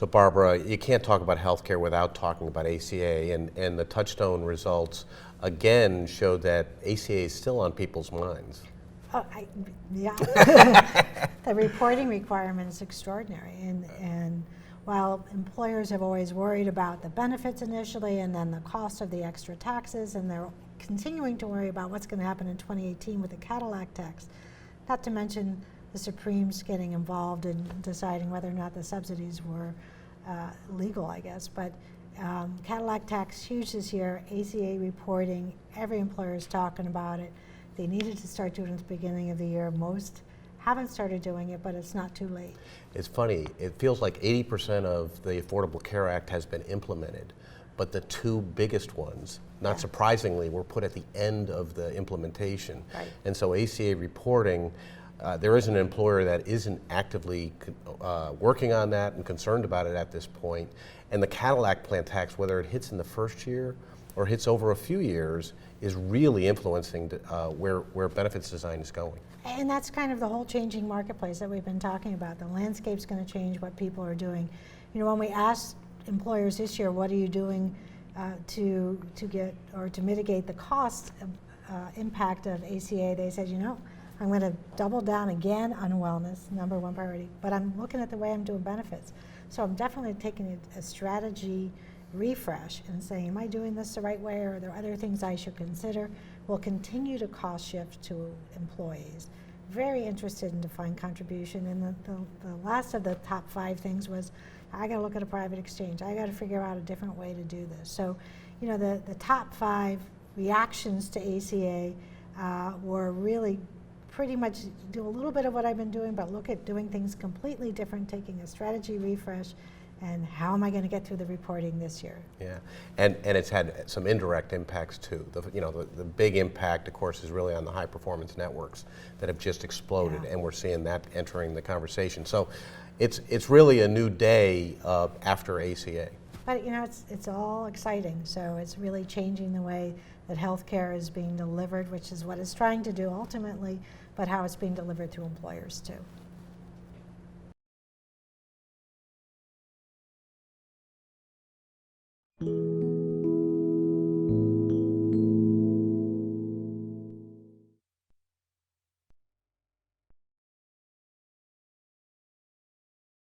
So Barbara, you can't talk about healthcare without talking about ACA, and the Touchstone results again showed that ACA is still on people's minds. Oh, yeah. The reporting requirement is extraordinary, and while employers have always worried about the benefits initially and then the cost of the extra taxes, and they're continuing to worry about what's going to happen in 2018 with the Cadillac tax, not to mention the Supremes getting involved in deciding whether or not the subsidies were legal, I guess. But Cadillac tax, huge this year, ACA reporting, every employer is talking about it. They needed to start doing it at the beginning of the year. Most haven't started doing it, but it's not too late. It's funny, it feels like 80% of the Affordable Care Act has been implemented, but the two biggest ones, not surprisingly, were put at the end of the implementation. Right. And so ACA reporting, there isn't an employer that isn't actively working on that and concerned about it at this point. And the Cadillac plant tax, whether it hits in the first year or hits over a few years, is really influencing where benefits design is going. And that's kind of the whole changing marketplace that we've been talking about. The landscape's going to change what people are doing. You know, when we asked employers this year, what are you doing to get or to mitigate the cost impact of ACA, they said, you know, I'm going to double down again on wellness, #1 priority, but I'm looking at the way I'm doing benefits. So I'm definitely taking a strategy refresh and saying, am I doing this the right way, or are there other things I should consider? We'll continue to cost shift to employees. Very interested in defined contribution, and the last of the top 5 things was, I got to look at a private exchange. I got to figure out a different way to do this. So, you know, the top 5 reactions to ACA were really pretty much do a little bit of what I've been doing, but look at doing things completely different, taking a strategy refresh, and how am I going to get through the reporting this year? Yeah, and it's had some indirect impacts too. The big impact, of course, is really on the high performance networks that have just exploded, and we're seeing that entering the conversation. So it's really a new day after ACA. But you know, it's all exciting. So it's really changing the way that healthcare is being delivered, which is what it's trying to do ultimately, but how it's being delivered through employers too.